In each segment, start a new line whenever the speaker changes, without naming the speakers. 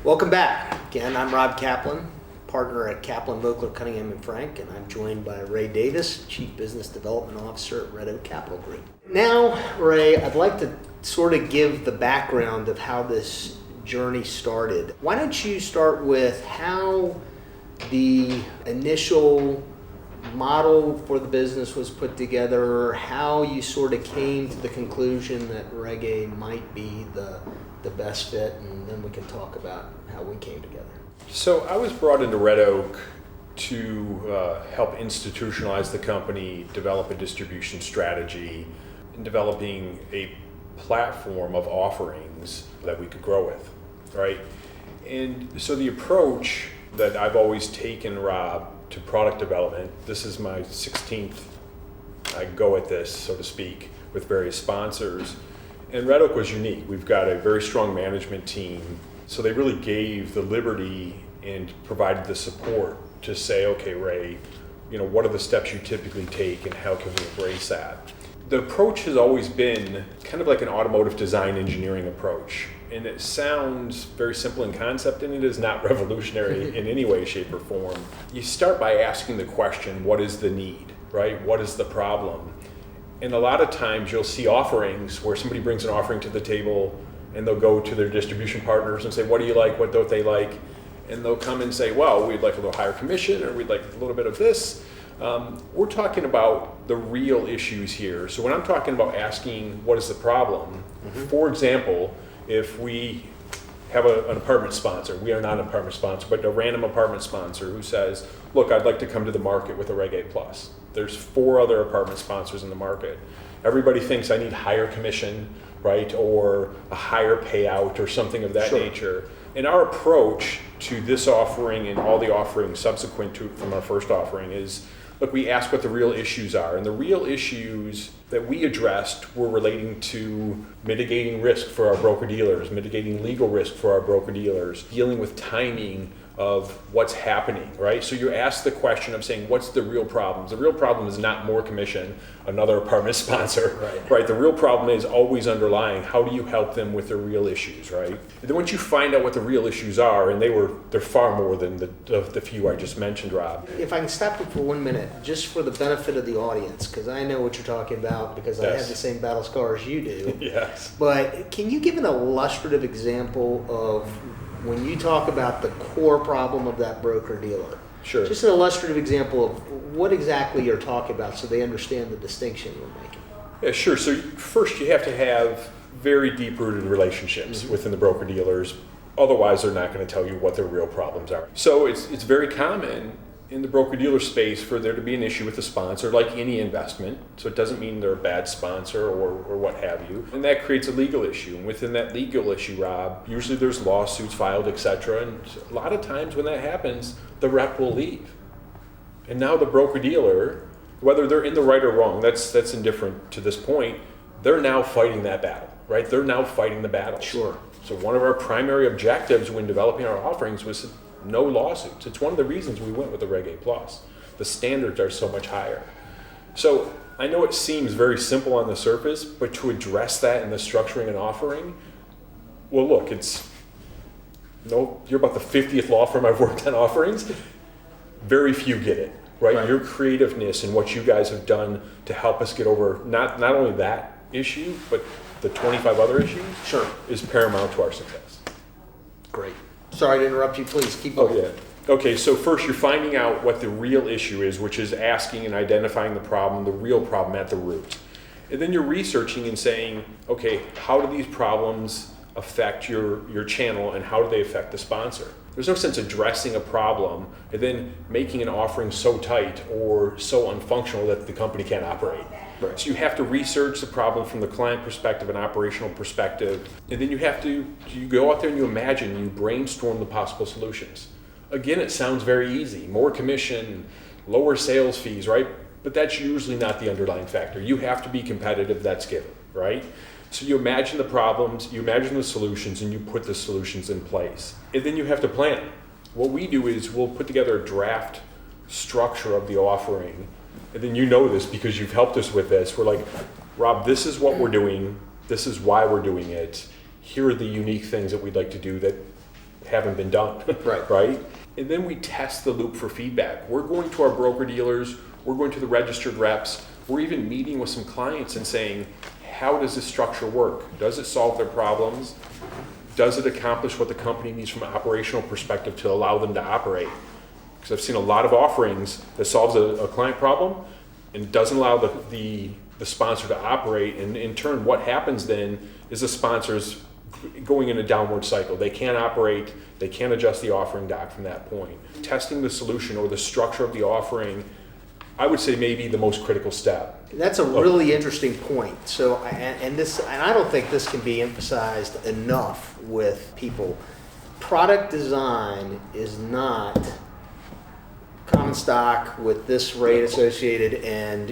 Welcome back. Again, I'm Rob Kaplan, partner at Kaplan, Vogler, Cunningham & Frank, and I'm joined by Ray Davis, Chief Business Development Officer at Red Oak Capital Group. Now, Ray, I'd like to sort of give the background of how this journey started. Why don't you start with how the initial model for the business was put together, how you sort of came to the conclusion that reggae might be the best fit, and then we can talk about how we came together.
So I was brought into Red Oak to help institutionalize the company, develop a distribution strategy, and developing a platform of offerings that we could grow with, right? And so the approach that I've always taken, Rob, to product development, this is my 16th I go at this, so to speak, with various sponsors. And Red Oak was unique. We've got a very strong management team, so they really gave the liberty and provided the support to say, okay, Ray, what are the steps you typically take and how can we embrace that? The approach has always been kind of like an automotive design engineering approach. And it sounds very simple in concept, and it is not revolutionary in any way, shape, or form. You start by asking the question, what is the need, right? What is the problem? And a lot of times you'll see offerings where somebody brings an offering to the table and they'll go to their distribution partners and say, what do you like, what don't they like? And they'll come and say, well, we'd like a little higher commission, or we'd like a little bit of this. We're talking about the real issues here. So when I'm talking about asking what is the problem, for example, if we have an apartment sponsor, we are not an apartment sponsor, but a random apartment sponsor who says, look, I'd like to come to the market with a Reggae Plus. There's 4 other apartment sponsors in the market. Everybody thinks I need higher commission, right, or a higher payout or something of that nature. And our approach to this offering and all the offerings subsequent to from our first offering is, look, we ask what the real issues are. And the real issues that we addressed were relating to mitigating risk for our broker-dealers, mitigating legal risk for our broker-dealers, dealing with timing of what's happening, right? So you ask the question of saying, what's the real problem? The real problem is not more commission, another apartment sponsor, right? The real problem is always underlying, how do you help them with their real issues, right? And then once you find out what the real issues are, and they're far more than the few I just mentioned, Rob.
If I can stop you for 1 minute, just for the benefit of the audience, because I know what you're talking about, because I have the same battle scars you do.
Yes.
But can you give an illustrative example of when you talk about the core problem of that broker-dealer?
Sure.
Just an illustrative example of what exactly you're talking about so they understand the distinction you're making.
Yeah, sure. So first you have to have very deep-rooted relationships within the broker-dealers. Otherwise, they're not going to tell you what their real problems are. So it's very common in the broker-dealer space for there to be an issue with the sponsor, like any investment. So it doesn't mean they're a bad sponsor or what have you. And that creates a legal issue. And within that legal issue, Rob, usually there's lawsuits filed, etc. And a lot of times when that happens, the rep will leave. And now the broker-dealer, whether they're in the right or wrong, that's indifferent to this point, they're now fighting that battle, right? They're now fighting the battle.
Sure.
So one of our primary objectives when developing our offerings was no lawsuits. It's one of the reasons we went with the Reggae Plus. The standards are so much higher. So I know it seems very simple on the surface, but to address that in the structuring and offering, well, look, you're about the 50th law firm I've worked on offerings. Very few get it, right? Your creativeness and what you guys have done to help us get over not only that issue, but the 25 other issues is paramount to our success.
Great. Sorry to interrupt you. Please keep going.
Oh, yeah. Okay, so first you're finding out what the real issue is, which is asking and identifying the problem, the real problem at the root. And then you're researching and saying, okay, how do these problems affect your channel and how do they affect the sponsor? There's no sense addressing a problem and then making an offering so tight or so unfunctional that the company can't operate. Right. So you have to research the problem from the client perspective and operational perspective, and then you go out there and you imagine, you brainstorm the possible solutions. Again, it sounds very easy. More commission, lower sales fees, right? But that's usually not the underlying factor. You have to be competitive, that's given, right? So you imagine the problems, you imagine the solutions, and you put the solutions in place. And then you have to plan. What we do is we'll put together a draft structure of the offering. And then you know this because you've helped us with this. We're like, Rob, this is what we're doing. This is why we're doing it. Here are the unique things that we'd like to do that haven't been done.
Right.
Right? And then we test the loop for feedback. We're going to our broker dealers, we're going to the registered reps, we're even meeting with some clients and saying, how does this structure work? Does it solve their problems? Does it accomplish what the company needs from an operational perspective to allow them to operate? Because I've seen a lot of offerings that solves a client problem and doesn't allow the sponsor to operate. And in turn, what happens then is the sponsor's going in a downward cycle. They can't operate, they can't adjust the offering doc from that point. Testing the solution or the structure of the offering, I would say maybe the most critical step.
That's a really interesting point. So, and I don't think this can be emphasized enough with people. Product design is not common stock with this rate associated and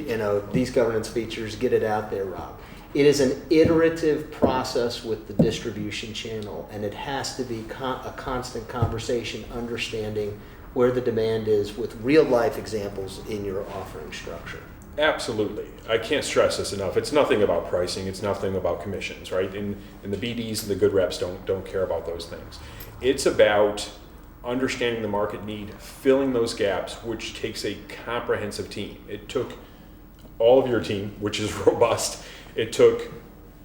these governance features, get it out there, Rob. It is an iterative process with the distribution channel, and it has to be a constant conversation, understanding where the demand is with real life examples in your offering structure.
Absolutely. I can't stress this enough. It's nothing about pricing. It's nothing about commissions, right? And the BDs and the good reps don't care about those things. It's about understanding the market need, filling those gaps, which takes a comprehensive team. It took all of your team, which is robust.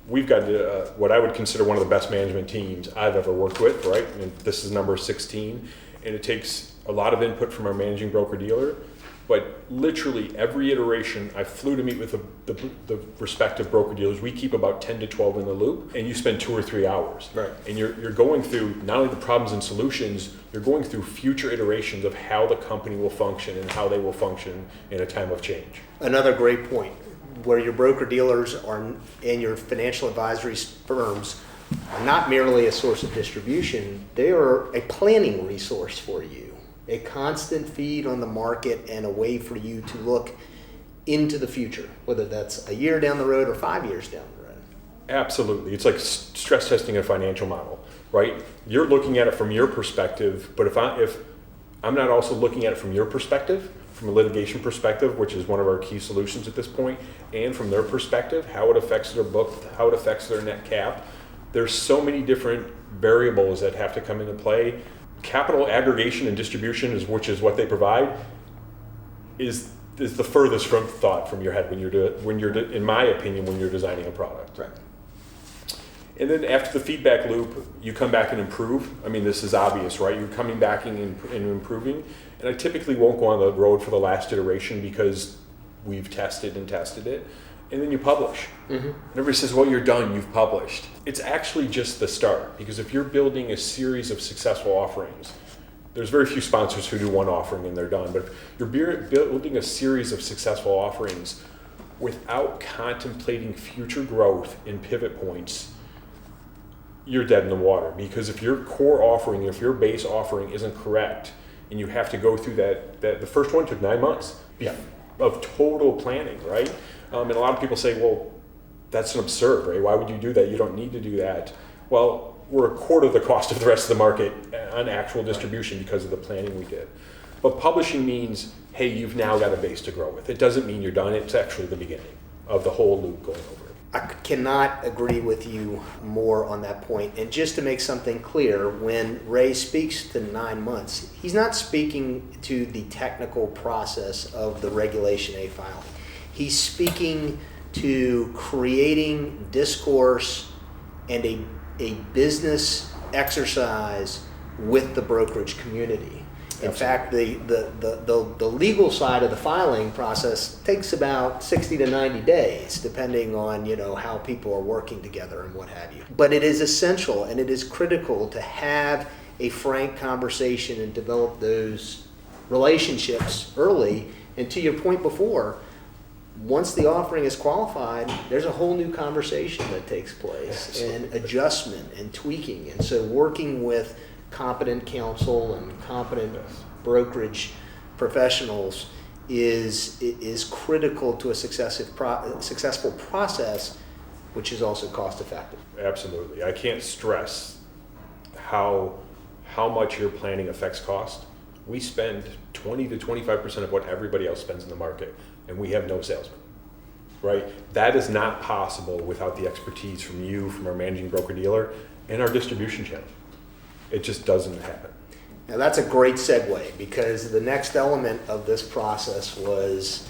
We've got what I would consider one of the best management teams I've ever worked with, right? And this is number 16. And it takes a lot of input from our managing broker dealer. But literally every iteration, I flew to meet with the respective broker dealers. We keep about 10 to 12 in the loop, and you spend 2 or 3 hours.
Right.
And you're going through not only the problems and solutions, you're going through future iterations of how the company will function and how they will function in a time of change.
Another great point, where your broker dealers and your financial advisory firms are not merely a source of distribution, they are a planning resource for you. A constant feed on the market and a way for you to look into the future, whether that's a year down the road or 5 years down the road.
Absolutely. It's like stress testing a financial model, right? You're looking at it from your perspective, but if I'm not also looking at it from your perspective, from a litigation perspective, which is one of our key solutions at this point, and from their perspective, how it affects their book, how it affects their net cap, there's so many different variables that have to come into play. Capital aggregation and distribution, which is what they provide, is the furthest from thought from your head in my opinion, when you're designing a product.
Right.
And then after the feedback loop, you come back and improve. I mean, this is obvious, right? You're coming back and improving. And I typically won't go on the road for the last iteration because we've tested it. And then you publish. Mm-hmm. And everybody says, well, you're done, you've published. It's actually just the start, because if you're building a series of successful offerings, there's very few sponsors who do one offering and they're done, but if you're building a series of successful offerings without contemplating future growth in pivot points, you're dead in the water. Because if your core offering, if your base offering isn't correct, and you have to go through that the first one took 9 months of total planning, right? And a lot of people say, well, that's an absurd, right? Why would you do that? You don't need to do that. Well, we're a quarter of the cost of the rest of the market on actual distribution because of the planning we did. But publishing means, hey, you've now got a base to grow with. It doesn't mean you're done. It's actually the beginning of the whole loop going over it.
I cannot agree with you more on that point. And just to make something clear, when Ray speaks to 9 months, he's not speaking to the technical process of the Regulation A filing. He's speaking to creating discourse and a business exercise with the brokerage community. In fact, the legal side of the filing process takes about 60 to 90 days, depending on how people are working together and what have you. But it is essential and it is critical to have a frank conversation and develop those relationships early. And to your point before, once the offering is qualified, there's a whole new conversation that takes place, and adjustment and tweaking. And so working with competent counsel and competent brokerage professionals is critical to a successful process, which is also cost effective.
Absolutely. I can't stress how much your planning affects cost. We spend 20 to 25% of what everybody else spends in the market, and we have no salesmen, right? That is not possible without the expertise from you, from our managing broker dealer, and our distribution channel. It just doesn't happen.
Now that's a great segue, because the next element of this process was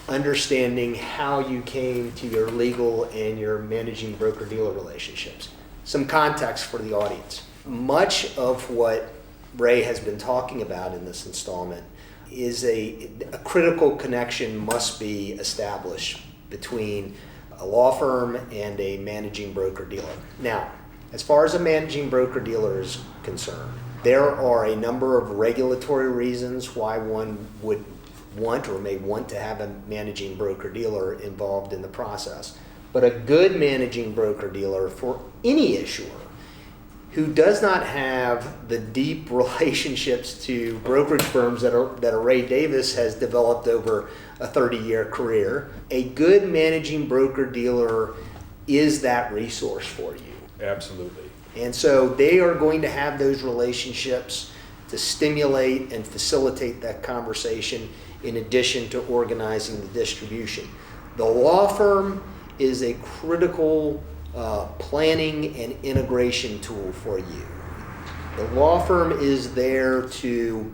understanding how you came to your legal and your managing broker-dealer relationships. Some context for the audience. Much of what Ray has been talking about in this installment is a critical connection must be established between a law firm and a managing broker-dealer. Now, as far as a managing broker-dealer is concerned, there are a number of regulatory reasons why one would want or may want to have a managing broker-dealer involved in the process. But a good managing broker-dealer for any issuer who does not have the deep relationships to brokerage firms that a Ray Davis has developed over a 30-year career, a good managing broker-dealer is that resource for you.
Absolutely.
And so they are going to have those relationships to stimulate and facilitate that conversation in addition to organizing the distribution. The law firm is a critical planning and integration tool for you. The law firm is there to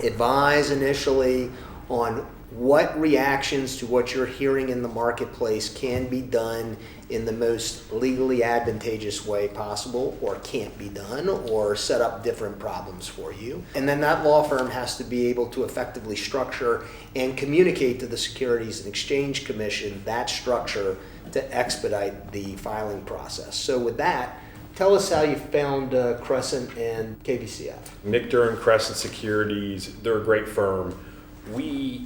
advise initially on what reactions to what you're hearing in the marketplace can be done in the most legally advantageous way possible, or can't be done, or set up different problems for you. And then that law firm has to be able to effectively structure and communicate to the Securities and Exchange Commission that structure to expedite the filing process. So with that, tell us how you found Crescent and KVCF.
Nick Durham, Crescent Securities, they're a great firm.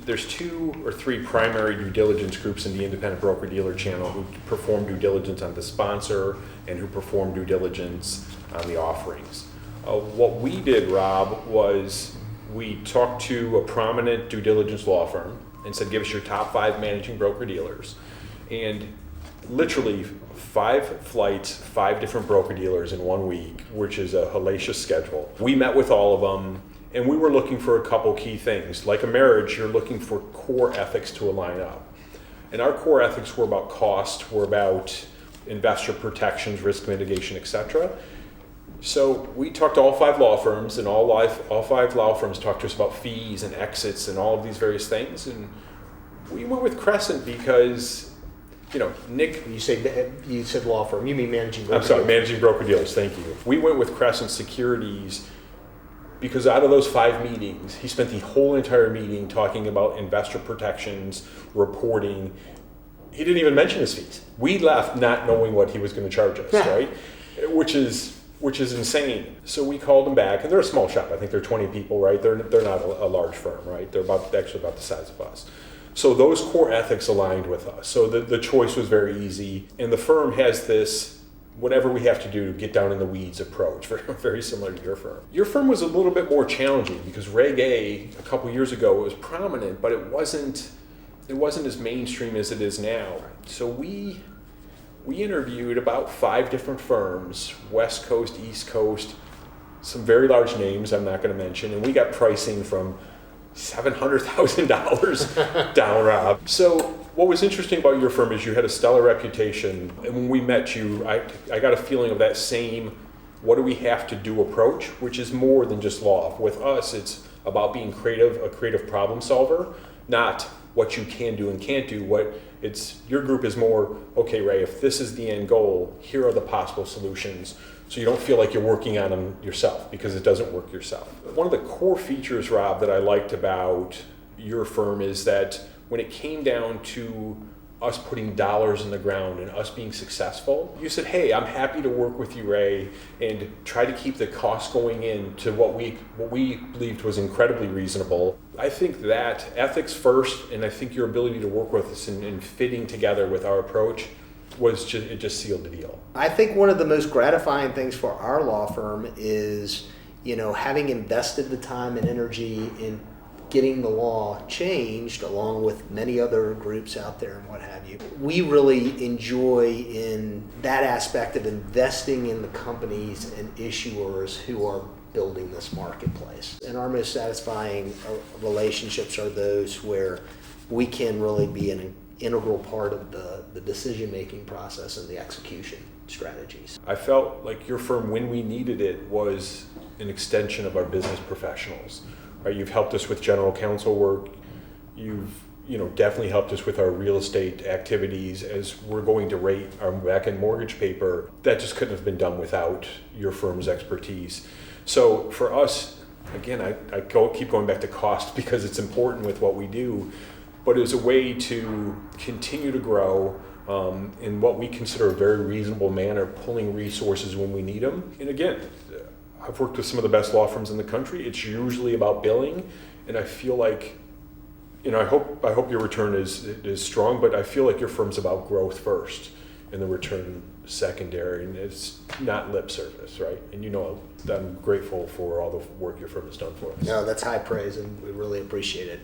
There's 2 or 3 primary due diligence groups in the independent broker-dealer channel who perform due diligence on the sponsor and who perform due diligence on the offerings. What we did, Rob, was we talked to a prominent due diligence law firm and said, give us your top 5 managing broker-dealers. And literally 5 flights, 5 different broker-dealers in 1 week, which is a hellacious schedule. We met with all of them. And we were looking for a couple key things. Like a marriage, you're looking for core ethics to align up. And our core ethics were about cost, were about investor protections, risk mitigation, etc. So we talked to all 5 law firms, and all 5 law firms talked to us about fees and exits and all of these various things. And we went with Crescent because, Nick...
You said law firm, you mean managing broker-dealers.
I'm sorry, managing broker-dealers, thank you. We went with Crescent Securities because out of those 5 meetings, he spent the whole entire meeting talking about investor protections, reporting. He didn't even mention his fees. We left not knowing what he was going to charge us, right? Which is insane. So we called him back, and they're a small shop. I think they're 20 people, right? They're not a large firm, right? They're actually about the size of us. So those core ethics aligned with us. So the choice was very easy. And the firm has this whatever we have to do to get down in the weeds approach, very similar to your firm. Your firm was a little bit more challenging because Reg A, a couple years ago, was prominent, but it wasn't as mainstream as it is now. So we interviewed about 5 different firms, West Coast, East Coast, some very large names I'm not going to mention, and we got pricing from $700,000 down, Rob. So what was interesting about your firm is you had a stellar reputation, and when we met you, I got a feeling of that same what do we have to do approach, which is more than just law. With us, it's about being creative, a creative problem solver, not what you can do and can't do. Your group is more, okay, Ray, if this is the end goal, here are the possible solutions. So you don't feel like you're working on them yourself, because it doesn't work yourself. One of the core features, Rob, that I liked about your firm is that when it came down to us putting dollars in the ground and us being successful, you said, hey, I'm happy to work with you, Ray, and try to keep the cost going in to what we believed was incredibly reasonable. I think that ethics first, and I think your ability to work with us and fitting together with our approach it just sealed the deal.
I think one of the most gratifying things for our law firm is, having invested the time and energy in getting the law changed, along with many other groups out there and what have you. We really enjoy in that aspect of investing in the companies and issuers who are building this marketplace. And our most satisfying relationships are those where we can really be an integral part of the decision-making process and the execution. strategies.
I felt like your firm, when we needed it, was an extension of our business professionals. Right? You've helped us with general counsel work. You've definitely helped us with our real estate activities as we're going to rate our back-end mortgage paper. That just couldn't have been done without your firm's expertise. So for us, again, I keep going back to cost because it's important with what we do, but it was a way to continue to grow in what we consider a very reasonable manner, pulling resources when we need them. And again, I've worked with some of the best law firms in the country. It's usually about billing, and I feel like, I hope your return is strong, but I feel like your firm's about growth first and the return secondary, and it's not lip service, right? And I'm grateful for all the work your firm has done for us.
No, that's high praise, and we really appreciate it.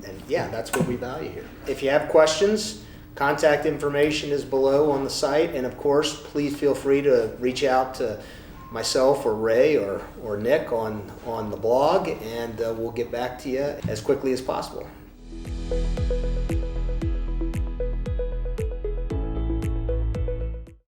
And yeah, that's what we value here. If you have questions, contact information is below on the site, and of course, please feel free to reach out to myself or Ray or Nick on the blog, and we'll get back to you as quickly as possible.